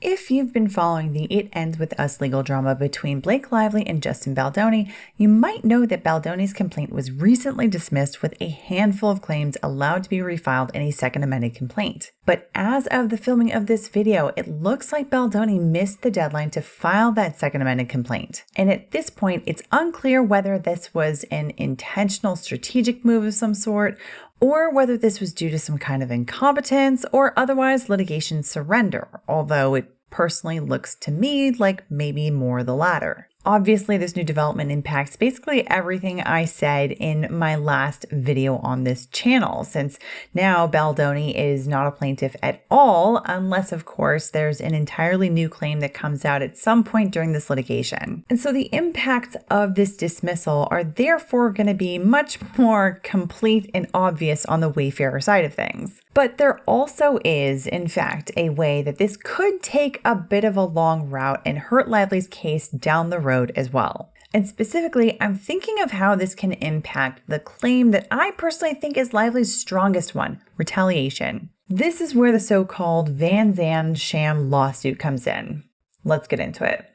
If you've been following the It Ends With Us legal drama between Blake Lively and Justin Baldoni, you might know that Baldoni's complaint was recently dismissed with a handful of claims allowed to be refiled in a second amended complaint. But as of the filming of this video, it looks like Baldoni missed the deadline to file that second amended complaint. And at this point, it's unclear whether this was an intentional strategic move of some sort, or whether this was due to some kind of incompetence or otherwise litigation surrender, although it personally looks to me like maybe more the latter. Obviously, this new development impacts basically everything I said in my last video on this channel, since now Baldoni is not a plaintiff at all, unless, of course, there's an entirely new claim that comes out at some point during this litigation. And so the impacts of this dismissal are therefore going to be much more complete and obvious on the Wayfarer side of things. But there also is, in fact, a way that this could take a bit of a long route and hurt Lively's case down the road as well. And specifically, I'm thinking of how this can impact the claim that I personally think is Lively's strongest one, retaliation. This is where the so-called Vanzan Sham lawsuit comes in. Let's get into it.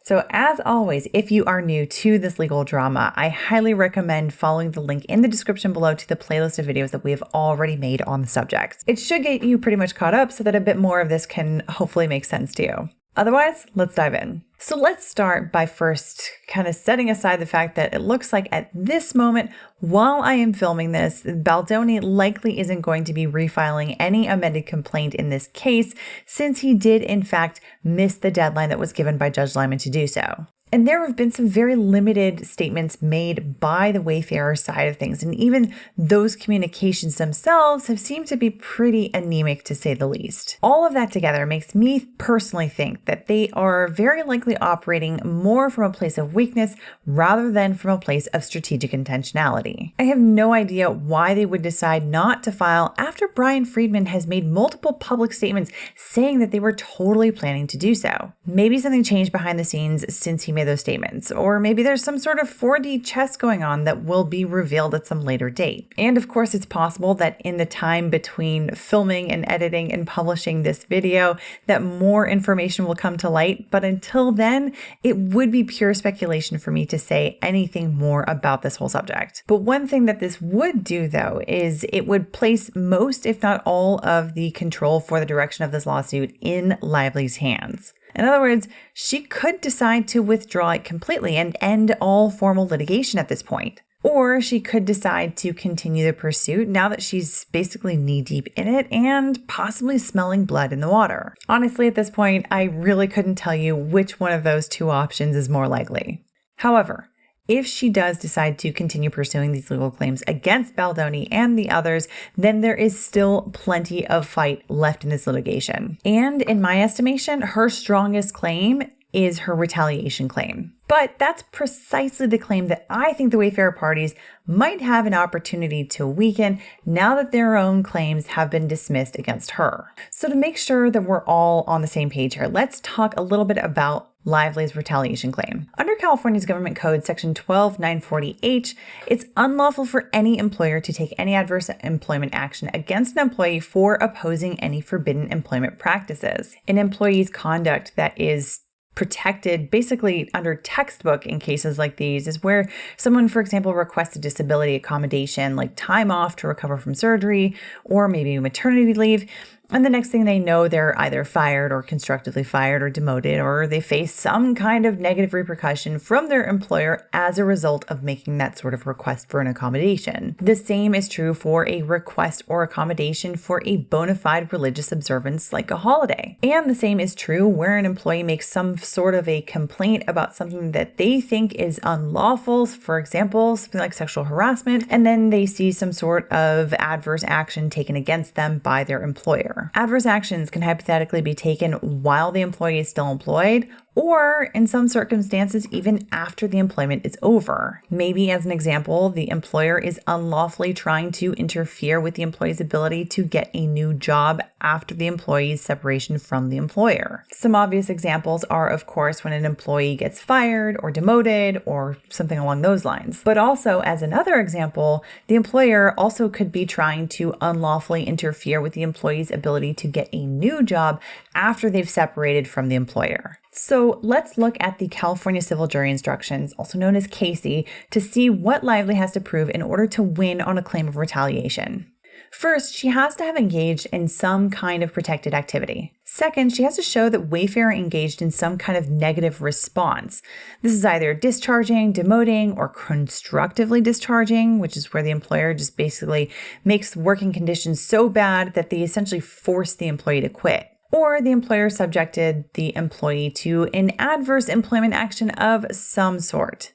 So as always, if you are new to this legal drama, I highly recommend following the link in the description below to the playlist of videos that we have already made on the subject. It should get you pretty much caught up so that a bit more of this can hopefully make sense to you. Otherwise, let's dive in. So let's start by first kind of setting aside the fact that it looks like at this moment, while I am filming this, Baldoni likely isn't going to be refiling any amended complaint in this case, since he did in fact miss the deadline that was given by Judge Lyman to do so. And there have been some very limited statements made by the Wayfarer side of things, and even those communications themselves have seemed to be pretty anemic to say the least. All of that together makes me personally think that they are very likely operating more from a place of weakness rather than from a place of strategic intentionality. I have no idea why they would decide not to file after Brian Friedman has made multiple public statements saying that they were totally planning to do so. Maybe something changed behind the scenes since he made those statements, or maybe there's some sort of 4D chess going on that will be revealed at some later date. And of course, it's possible that in the time between filming and editing and publishing this video, that more information will come to light. But until then, it would be pure speculation for me to say anything more about this whole subject. But one thing that this would do, though, is it would place most, if not all, of the control for the direction of this lawsuit in Lively's hands. In other words, she could decide to withdraw it completely and end all formal litigation at this point. Or she could decide to continue the pursuit now that she's basically knee-deep in it and possibly smelling blood in the water. Honestly, at this point, I really couldn't tell you which one of those two options is more likely. However, if she does decide to continue pursuing these legal claims against Baldoni and the others, then there is still plenty of fight left in this litigation. And in my estimation, her strongest claim is her retaliation claim. But that's precisely the claim that I think the Wayfarer parties might have an opportunity to weaken now that their own claims have been dismissed against her. So to make sure that we're all on the same page here, let's talk a little bit about Lively's retaliation claim. Under California's Government Code, Section 12940H, it's unlawful for any employer to take any adverse employment action against an employee for opposing any forbidden employment practices. An employee's conduct that is protected basically under textbook in cases like these is where someone, for example, requests a disability accommodation like time off to recover from surgery or maybe maternity leave. And the next thing they know, they're either fired or constructively fired or demoted, or they face some kind of negative repercussion from their employer as a result of making that sort of request for an accommodation. The same is true for a request or accommodation for a bona fide religious observance like a holiday. And the same is true where an employee makes some sort of a complaint about something that they think is unlawful, for example, something like sexual harassment, and then they see some sort of adverse action taken against them by their employer. Adverse actions can hypothetically be taken while the employee is still employed or in some circumstances, even after the employment is over. Maybe, as an example, the employer is unlawfully trying to interfere with the employee's ability to get a new job after the employee's separation from the employer. Some obvious examples are, of course, when an employee gets fired or demoted or something along those lines. But also, as another example, the employer also could be trying to unlawfully interfere with the employee's ability to get a new job after they've separated from the employer. So let's look at the California Civil Jury Instructions, also known as CASI, to see what Lively has to prove in order to win on a claim of retaliation. First, she has to have engaged in some kind of protected activity. Second, she has to show that Wayfarer engaged in some kind of negative response. This is either discharging, demoting, or constructively discharging, which is where the employer just basically makes working conditions so bad that they essentially force the employee to quit. Or the employer subjected the employee to an adverse employment action of some sort.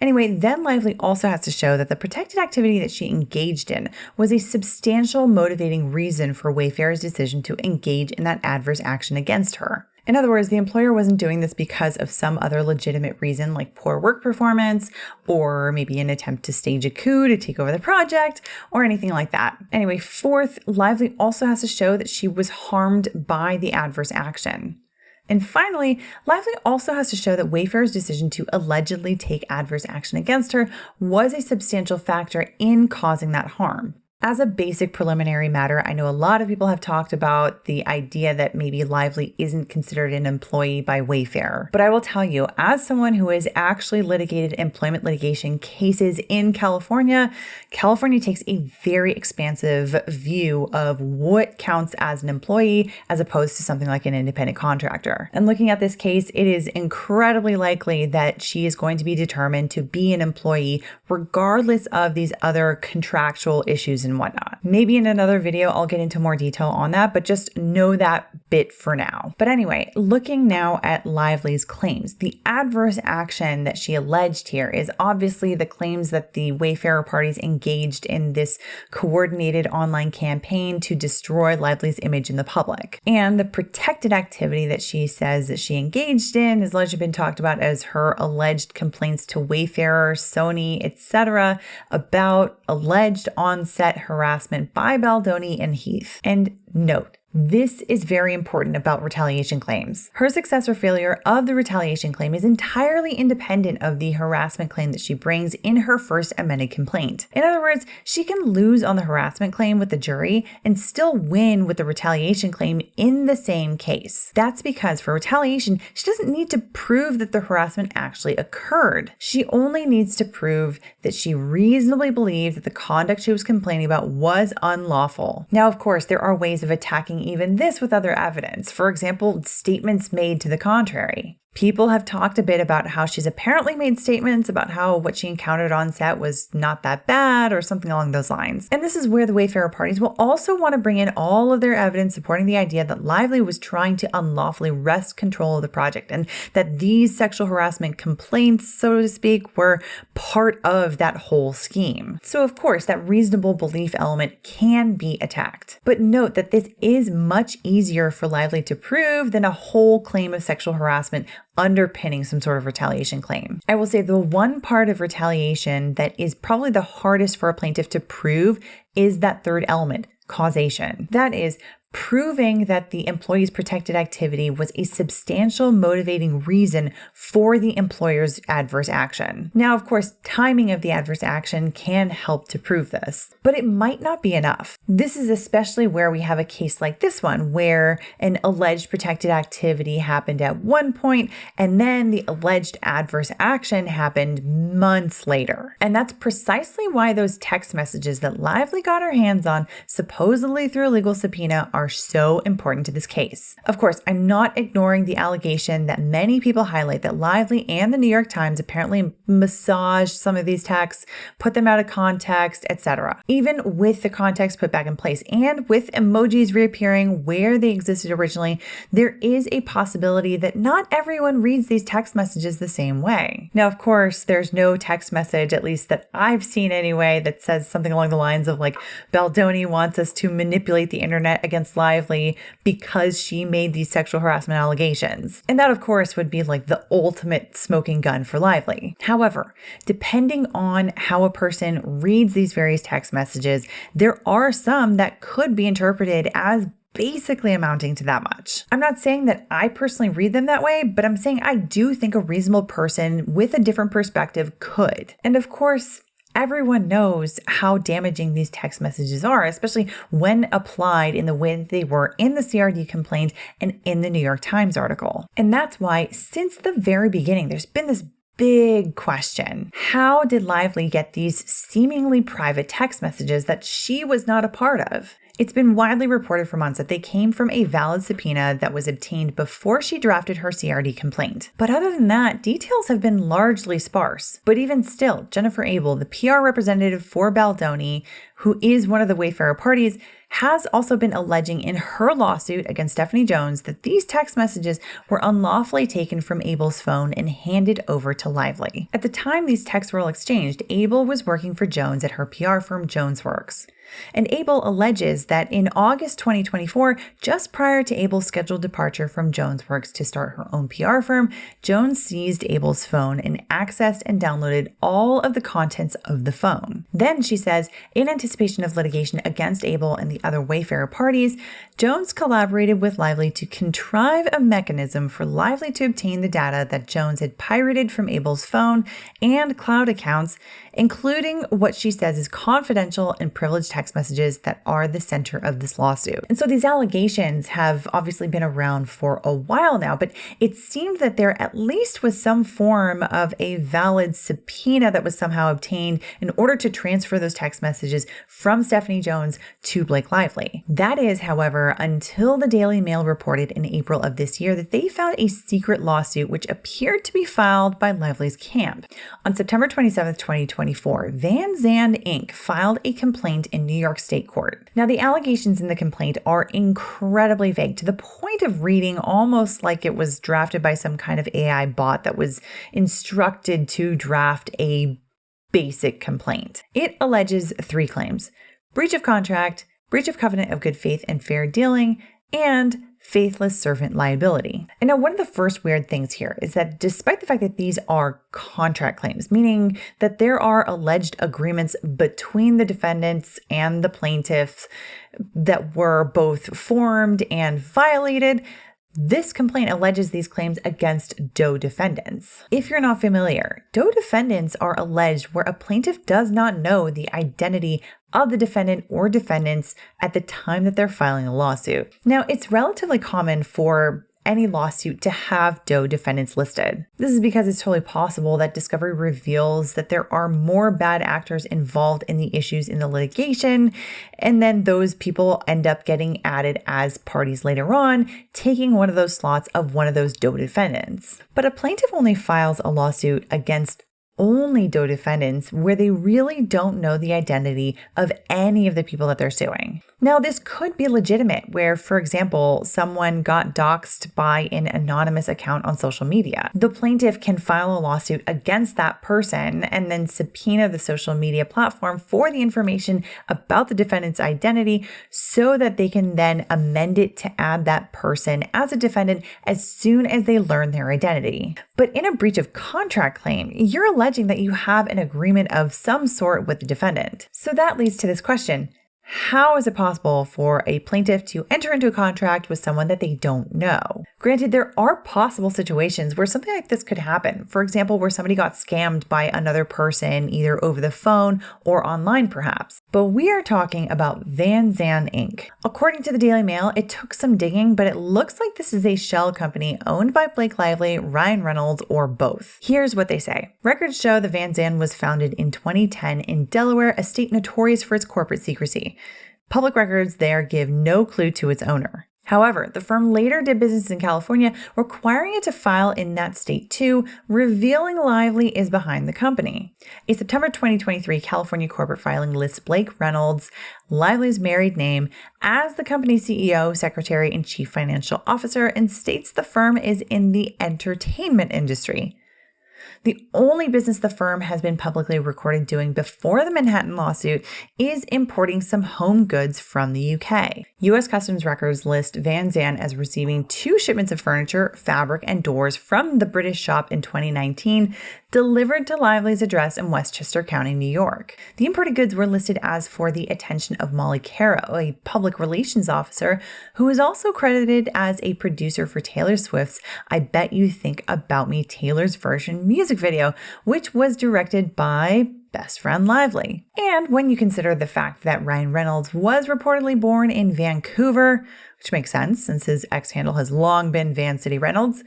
Anyway, then Lively also has to show that the protected activity that she engaged in was a substantial motivating reason for Wayfarer's decision to engage in that adverse action against her. In other words, the employer wasn't doing this because of some other legitimate reason like poor work performance or maybe an attempt to stage a coup to take over the project or anything like that. Anyway, fourth, Lively also has to show that she was harmed by the adverse action. And finally, Lively also has to show that Wayfarer's decision to allegedly take adverse action against her was a substantial factor in causing that harm. As a basic preliminary matter, I know a lot of people have talked about the idea that maybe Lively isn't considered an employee by Wayfarer. But I will tell you, as someone who has actually litigated employment litigation cases in California, California takes a very expansive view of what counts as an employee as opposed to something like an independent contractor. And looking at this case, it is incredibly likely that she is going to be determined to be an employee regardless of these other contractual issues and whatnot. Maybe in another video, I'll get into more detail on that, but just know that bit for now. But anyway, looking now at Lively's claims, the adverse action that she alleged here is obviously the claims that the Wayfarer parties engaged in this coordinated online campaign to destroy Lively's image in the public. And the protected activity that she says that she engaged in has largely been talked about as her alleged complaints to Wayfarer, Sony, etc. about alleged on-set harassment by Baldoni and Heath. And note, this is very important about retaliation claims. Her success or failure of the retaliation claim is entirely independent of the harassment claim that she brings in her first amended complaint. In other words, she can lose on the harassment claim with the jury and still win with the retaliation claim in the same case. That's because for retaliation, she doesn't need to prove that the harassment actually occurred. She only needs to prove that she reasonably believed that the conduct she was complaining about was unlawful. Now, of course, there are ways of attacking even this with other evidence. For example, statements made to the contrary. People have talked a bit about how she's apparently made statements about how what she encountered on set was not that bad or something along those lines. And this is where the Wayfarer parties will also want to bring in all of their evidence supporting the idea that Lively was trying to unlawfully wrest control of the project and that these sexual harassment complaints, so to speak, were part of that whole scheme. So of course, that reasonable belief element can be attacked. But note that this is much easier for Lively to prove than a whole claim of sexual harassment underpinning some sort of retaliation claim. I will say the one part of retaliation that is probably the hardest for a plaintiff to prove is that third element, causation. That is, proving that the employee's protected activity was a substantial motivating reason for the employer's adverse action. Now, of course, timing of the adverse action can help to prove this, but it might not be enough. This is especially where we have a case like this one, where an alleged protected activity happened at one point, and then the alleged adverse action happened months later. And that's precisely why those text messages that Lively got her hands on, supposedly through a legal subpoena, are so important to this case. Of course, I'm not ignoring the allegation that many people highlight that Lively and the New York Times apparently massaged some of these texts, put them out of context, etc. Even with the context put back in place and with emojis reappearing where they existed originally, there is a possibility that not everyone reads these text messages the same way. Now, of course, there's no text message, at least that I've seen anyway, that says something along the lines of like, Baldoni wants us to manipulate the internet against against Lively because she made these sexual harassment allegations. And that, of course, would be like the ultimate smoking gun for Lively. However, depending on how a person reads these various text messages, there are some that could be interpreted as basically amounting to that much. I'm not saying that I personally read them that way, but I'm saying I do think a reasonable person with a different perspective could. And of course, everyone knows how damaging these text messages are, especially when applied in the way that they were in the CRD complaint and in the New York Times article. And that's why, since the very beginning, there's been this big question. How did Lively get these seemingly private text messages that she was not a part of? It's been widely reported for months that they came from a valid subpoena that was obtained before she drafted her CRD complaint. But other than that, details have been largely sparse. But even still, Jennifer Abel, the PR representative for Baldoni, who is one of the Wayfarer parties, has also been alleging in her lawsuit against Stephanie Jones that these text messages were unlawfully taken from Abel's phone and handed over to Lively. At the time these texts were exchanged, Abel was working for Jones at her PR firm JonesWorks. And Abel alleges that in August 2024, just prior to Abel's scheduled departure from JonesWorks to start her own PR firm, Jones seized Abel's phone and accessed and downloaded all of the contents of the phone. Then, she says, in anticipation of litigation against Abel and the other Wayfarer parties, Jones collaborated with Lively to contrive a mechanism for Lively to obtain the data that Jones had pirated from Abel's phone and cloud accounts, including what she says is confidential and privileged text messages that are the center of this lawsuit. And so these allegations have obviously been around for a while now, but it seemed that there at least was some form of a valid subpoena that was somehow obtained in order to transfer those text messages from Stephanie Jones to Blake Lively. That is, however, until the Daily Mail reported in April of this year that they found a secret lawsuit which appeared to be filed by Lively's camp. On September 27th, 2024, Vanzan Inc. filed a complaint in New York State Court. Now, the allegations in the complaint are incredibly vague to the point of reading almost like it was drafted by some kind of AI bot that was instructed to draft a basic complaint. It alleges 3 claims: breach of contract, breach of covenant of good faith and fair dealing, and faithless servant liability. And now, one of the first weird things here is that despite the fact that these are contract claims, meaning that there are alleged agreements between the defendants and the plaintiffs that were both formed and violated, this complaint alleges these claims against DOE defendants. If you're not familiar, DOE defendants are alleged where a plaintiff does not know the identity of the defendant or defendants at the time that they're filing a lawsuit. Now, it's relatively common for any lawsuit to have DOE defendants listed. This is because it's totally possible that discovery reveals that there are more bad actors involved in the issues in the litigation, and then those people end up getting added as parties later on, taking one of those slots of one of those DOE defendants. But a plaintiff only files a lawsuit against only DOE defendants where they really don't know the identity of any of the people that they're suing. Now, this could be legitimate where, for example, someone got doxxed by an anonymous account on social media. The plaintiff can file a lawsuit against that person and then subpoena the social media platform for the information about the defendant's identity so that they can then amend it to add that person as a defendant as soon as they learn their identity. But in a breach of contract claim, you're alleging that you have an agreement of some sort with the defendant. So that leads to this question. How is it possible for a plaintiff to enter into a contract with someone that they don't know? Granted, there are possible situations where something like this could happen. For example, where somebody got scammed by another person, either over the phone or online perhaps. But we are talking about Vanzan Inc. According to the Daily Mail, it took some digging, but it looks like this is a shell company owned by Blake Lively, Ryan Reynolds, or both. Here's what they say. Records show the Vanzan was founded in 2010 in Delaware, a state notorious for its corporate secrecy. Public records there give no clue to its owner. However, the firm later did business in California, requiring it to file in that state too, revealing Lively is behind the company. A September 2023 California corporate filing lists Blake Reynolds, Lively's married name, as the company's CEO, secretary, and chief financial officer, and states the firm is in the entertainment industry. The only business the firm has been publicly recorded doing before the Manhattan lawsuit is importing some home goods from the UK. U.S. Customs records list Vanzan as receiving 2 shipments of furniture, fabric, and doors from the British shop in 2019, delivered to Lively's address in Westchester County, New York. The imported goods were listed as for the attention of Molly Caro, a public relations officer who is also credited as a producer for Taylor Swift's I Bet You Think About Me Taylor's Version music video, which was directed by best friend Lively. And when you consider the fact that Ryan Reynolds was reportedly born in Vancouver, which makes sense since his X handle has long been Van City Reynolds,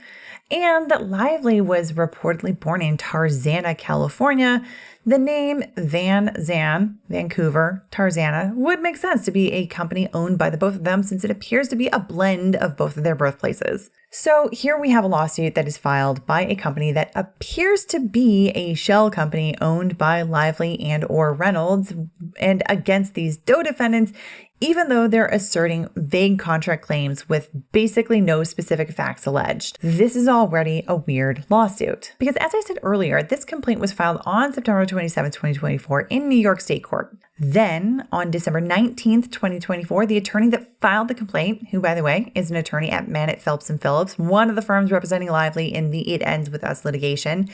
and that Lively was reportedly born in Tarzana, California, the name Vanzan, Vancouver, Tarzana, would make sense to be a company owned by the both of them since it appears to be a blend of both of their birthplaces. So here we have a lawsuit that is filed by a company that appears to be a shell company owned by Lively and or Reynolds, and against these Doe defendants, even though they're asserting vague contract claims with basically no specific facts alleged. This is already a weird lawsuit. Because as I said earlier, this complaint was filed on September 27, 2024 in New York State Court. Then, on December 19th, 2024, the attorney that filed the complaint, who, by the way, is an attorney at Mannett, Phelps & Phillips, one of the firms representing Lively in the It Ends With Us litigation,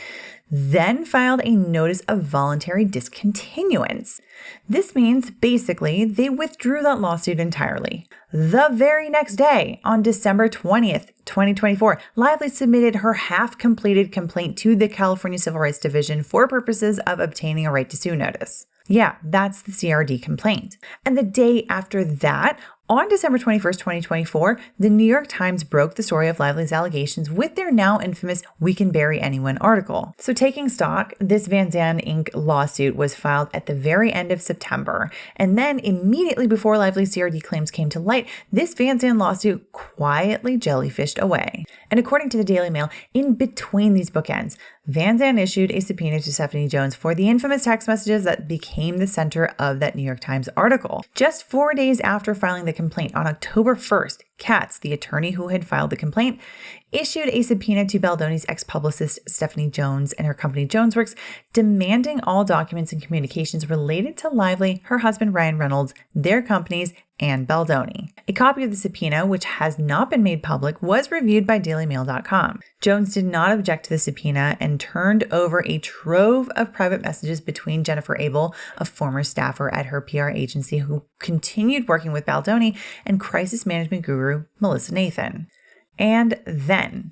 then filed a notice of voluntary discontinuance. This means, basically, they withdrew that lawsuit entirely. The very next day, on December 20th, 2024, Lively submitted her half-completed complaint to the California Civil Rights Division for purposes of obtaining a right to sue notice. Yeah, that's the CRD complaint. And the day after that, on December 21st, 2024, the New York Times broke the story of Lively's allegations with their now infamous We Can Bury Anyone article. So taking stock, this Vanzan Inc. lawsuit was filed at the very end of September. And then immediately before Lively's CRD claims came to light, this Vanzan lawsuit quietly jellyfished away. And according to the Daily Mail, in between these bookends, Vanzan issued a subpoena to Stephanie Jones for the infamous text messages that became the center of that New York Times article. Just 4 days after filing the complaint, on October 1st, Katz, the attorney who had filed the complaint, issued a subpoena to Baldoni's ex-publicist Stephanie Jones and her company Jonesworks, demanding all documents and communications related to Lively, her husband Ryan Reynolds, their companies, and Baldoni. A copy of the subpoena, which has not been made public, was reviewed by DailyMail.com. Jones did not object to the subpoena and turned over a trove of private messages between Jennifer Abel, a former staffer at her PR agency who continued working with Baldoni, and crisis management guru Melissa Nathan. And then,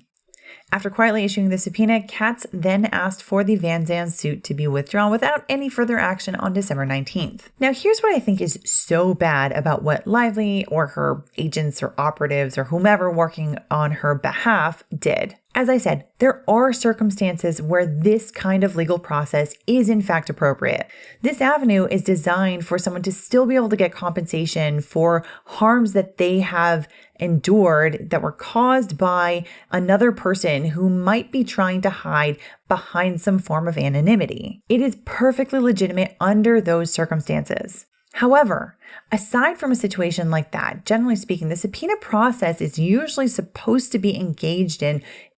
after quietly issuing the subpoena, Katz then asked for the Vanzan suit to be withdrawn without any further action on December 19th. Now, here's what I think is so bad about what Lively or her agents or operatives or whomever working on her behalf did. As I said, there are circumstances where this kind of legal process is in fact appropriate. This avenue is designed for someone to still be able to get compensation for harms that they have endured that were caused by another person who might be trying to hide behind some form of anonymity. It is perfectly legitimate under those circumstances. However, aside from a situation like that, generally speaking, the subpoena process is usually supposed to be engaged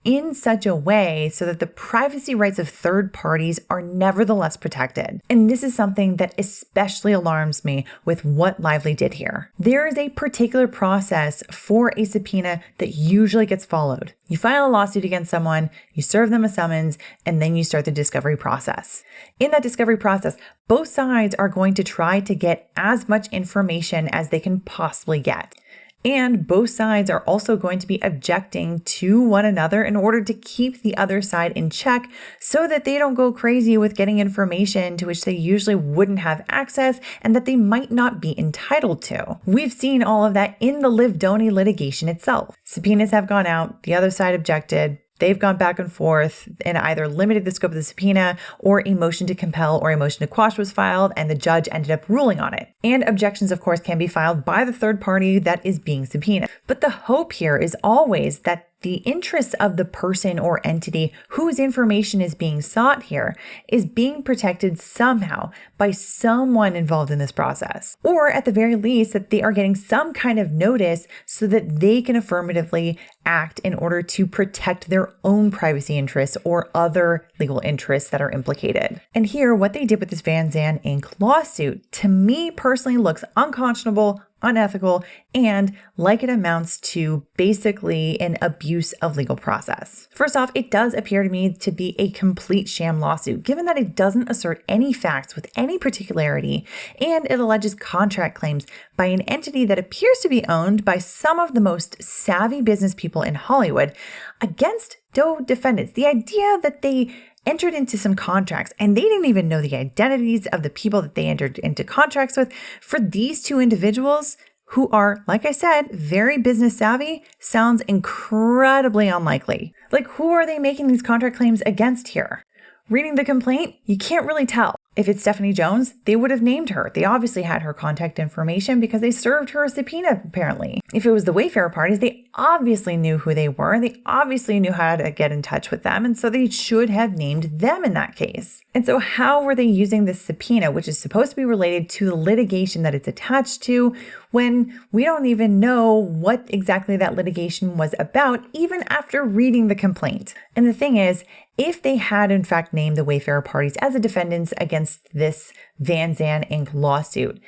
in such a way so that the privacy rights of third parties are nevertheless protected. And this is something that especially alarms me with what Lively did here. There is a particular process for a subpoena that usually gets followed. You file a lawsuit against someone, you serve them a summons, and then you start the discovery process. In that discovery process, both sides are going to try to get as much information as they can possibly get. And both sides are also going to be objecting to one another in order to keep the other side in check so that they don't go crazy with getting information to which they usually wouldn't have access and that they might not be entitled to. We've seen all of that in the Baldoni litigation itself. Subpoenas have gone out, the other side objected. They've gone back and forth and either limited the scope of the subpoena or a motion to compel or a motion to quash was filed and the judge ended up ruling on it. And objections, of course, can be filed by the third party that is being subpoenaed. But the hope here is always that the interests of the person or entity whose information is being sought here is being protected somehow by someone involved in this process. Or at the very least, that they are getting some kind of notice so that they can affirmatively act in order to protect their own privacy interests or other legal interests that are implicated. And here, what they did with this Vanzan Inc. lawsuit, to me personally looks unconscionable, unethical, and like it amounts to basically an abuse of legal process. First off, it does appear to me to be a complete sham lawsuit, given that it doesn't assert any facts with any particularity, and it alleges contract claims by an entity that appears to be owned by some of the most savvy business people in Hollywood against Doe defendants. The idea that they entered into some contracts and they didn't even know the identities of the people that they entered into contracts with, for these two individuals who are, like I said, very business savvy, sounds incredibly unlikely. Like, who are they making these contract claims against here? Reading the complaint, you can't really tell. If it's Stephanie Jones, they would have named her. They obviously had her contact information because they served her a subpoena, apparently. If it was the Wayfarer parties, they obviously knew who they were. They obviously knew how to get in touch with them. And so they should have named them in that case. And so how were they using this subpoena, which is supposed to be related to the litigation that it's attached to, when we don't even know what exactly that litigation was about, even after reading the complaint? And the thing is, if they had in fact named the Wayfarer parties as the defendants against this Vanzan Inc. lawsuit,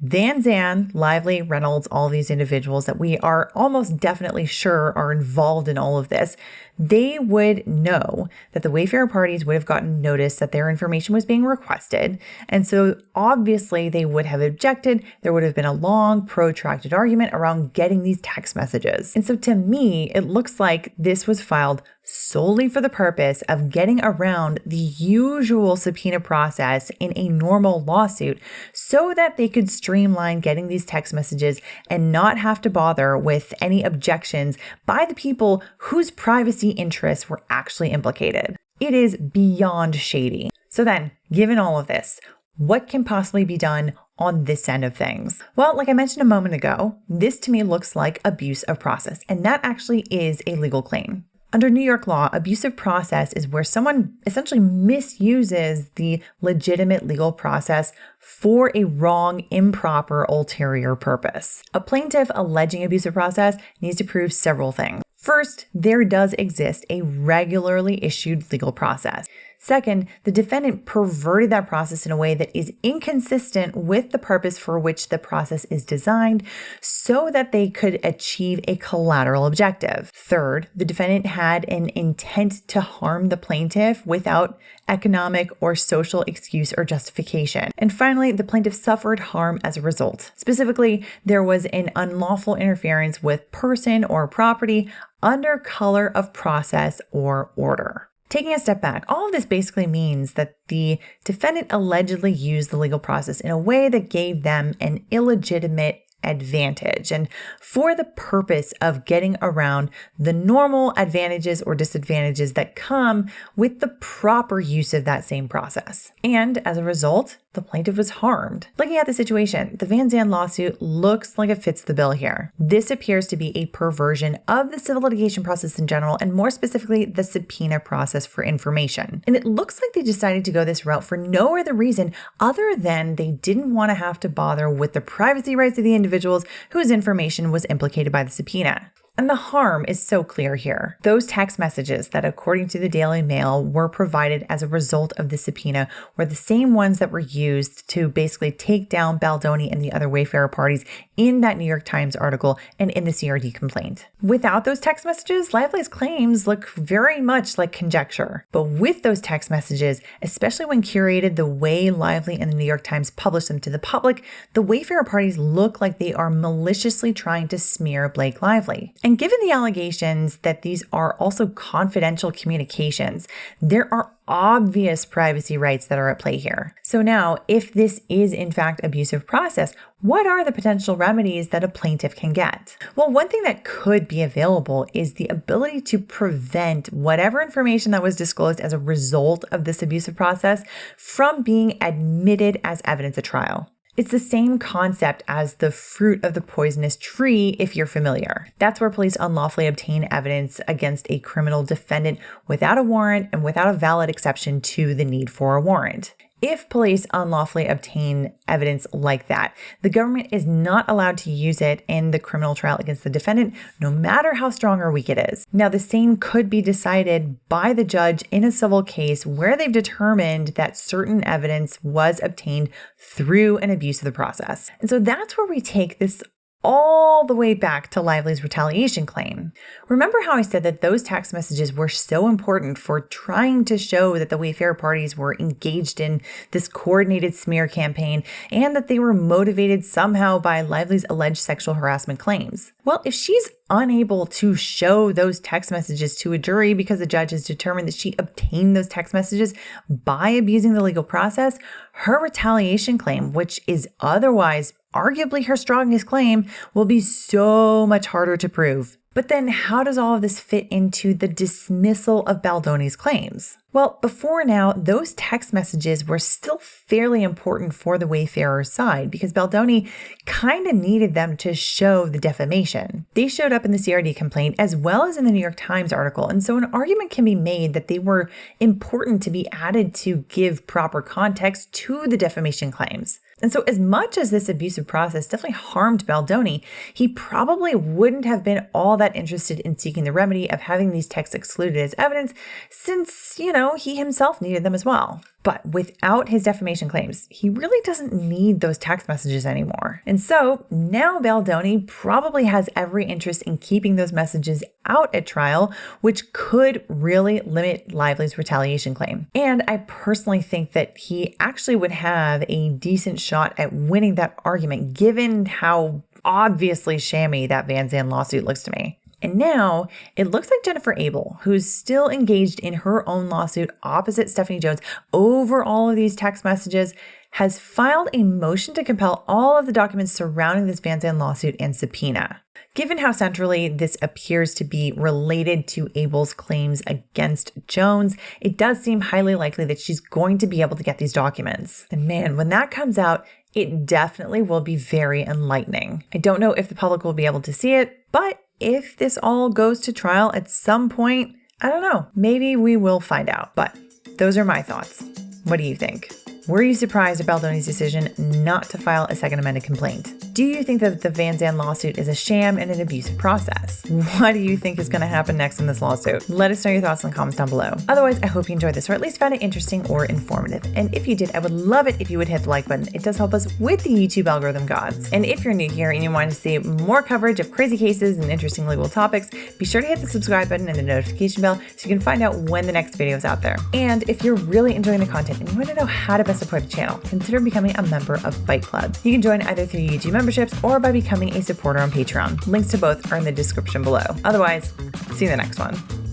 Vanzan, Lively, Reynolds, all these individuals that we are almost definitely sure are involved in all of this, they would know that the Wayfarer parties would have gotten notice that their information was being requested. And so obviously they would have objected. There would have been a long, protracted argument around getting these text messages. And so to me, it looks like this was filed solely for the purpose of getting around the usual subpoena process in a normal lawsuit so that they could streamline getting these text messages and not have to bother with any objections by the people whose privacy interests were actually implicated. It is beyond shady. So then, given all of this, what can possibly be done on this end of things? Well, like I mentioned a moment ago, this to me looks like abuse of process, and that actually is a legal claim. Under New York law, abusive process is where someone essentially misuses the legitimate legal process for a wrong, improper, ulterior purpose. A plaintiff alleging abusive process needs to prove several things. First, there does exist a regularly issued legal process. Second, the defendant perverted that process in a way that is inconsistent with the purpose for which the process is designed so that they could achieve a collateral objective. Third, the defendant had an intent to harm the plaintiff without economic or social excuse or justification. And finally, the plaintiff suffered harm as a result. Specifically, there was an unlawful interference with person or property under color of process or order. Taking a step back, all of this basically means that the defendant allegedly used the legal process in a way that gave them an illegitimate advantage, and for the purpose of getting around the normal advantages or disadvantages that come with the proper use of that same process. And as a result, the plaintiff was harmed. Looking at the situation, the Vanzan lawsuit looks like it fits the bill here. This appears to be a perversion of the civil litigation process in general, and more specifically, the subpoena process for information. And it looks like they decided to go this route for no other reason other than they didn't want to have to bother with the privacy rights of the individuals whose information was implicated by the subpoena. And the harm is so clear here. Those text messages that, according to the Daily Mail, were provided as a result of the subpoena were the same ones that were used to basically take down Baldoni and the other Wayfarer parties in that New York Times article and in the CRD complaint. Without those text messages, Lively's claims look very much like conjecture. But with those text messages, especially when curated the way Lively and the New York Times published them to the public, the Wayfarer parties look like they are maliciously trying to smear Blake Lively. And given the allegations that these are also confidential communications, there are obvious privacy rights that are at play here. So now, if this is in fact abusive process, what are the potential remedies that a plaintiff can get? Well, one thing that could be available is the ability to prevent whatever information that was disclosed as a result of this abusive process from being admitted as evidence at trial. It's the same concept as the fruit of the poisonous tree, if you're familiar. That's where police unlawfully obtain evidence against a criminal defendant without a warrant and without a valid exception to the need for a warrant. If police unlawfully obtain evidence like that, the government is not allowed to use it in the criminal trial against the defendant, no matter how strong or weak it is. Now, the same could be decided by the judge in a civil case where they've determined that certain evidence was obtained through an abuse of the process. And so that's where we take this all the way back to Lively's retaliation claim. Remember how I said that those text messages were so important for trying to show that the Wayfarer parties were engaged in this coordinated smear campaign and that they were motivated somehow by Lively's alleged sexual harassment claims? Well, if she's unable to show those text messages to a jury because the judge has determined that she obtained those text messages by abusing the legal process, her retaliation claim, which is otherwise arguably her strongest claim, will be so much harder to prove. But then how does all of this fit into the dismissal of Baldoni's claims? Well, before now, those text messages were still fairly important for the Wayfarer's side because Baldoni kind of needed them to show the defamation. They showed up in the CRD complaint as well as in the New York Times article, and so an argument can be made that they were important to be added to give proper context to the defamation claims. And so as much as this abusive process definitely harmed Baldoni, he probably wouldn't have been all that interested in seeking the remedy of having these texts excluded as evidence since, he himself needed them as well. But without his defamation claims, he really doesn't need those text messages anymore. And so now Baldoni probably has every interest in keeping those messages out at trial, which could really limit Lively's retaliation claim. And I personally think that he actually would have a decent shot at winning that argument, given how obviously shammy that Vanzan lawsuit looks to me. And now it looks like Jennifer Abel, who's still engaged in her own lawsuit opposite Stephanie Jones over all of these text messages, has filed a motion to compel all of the documents surrounding this Vanzan lawsuit and subpoena. Given how centrally this appears to be related to Abel's claims against Jones, it does seem highly likely that she's going to be able to get these documents. And man, when that comes out, it definitely will be very enlightening. I don't know if the public will be able to see it, but if this all goes to trial at some point, I don't know, maybe we will find out. But those are my thoughts. What do you think? Were you surprised at Baldoni's decision not to file a second amended complaint? Do you think that the Vanzan lawsuit is a sham and an abusive process? What do you think is going to happen next in this lawsuit? Let us know your thoughts in the comments down below. Otherwise, I hope you enjoyed this or at least found it interesting or informative. And if you did, I would love it if you would hit the like button. It does help us with the YouTube algorithm gods. And if you're new here and you want to see more coverage of crazy cases and interesting legal topics, be sure to hit the subscribe button and the notification bell so you can find out when the next video is out there. And if you're really enjoying the content and you want to know how to best support the channel, consider becoming a member of Byte Club. You can join either through YouTube memberships or by becoming a supporter on Patreon. Links to both are in the description below. Otherwise, see you in the next one.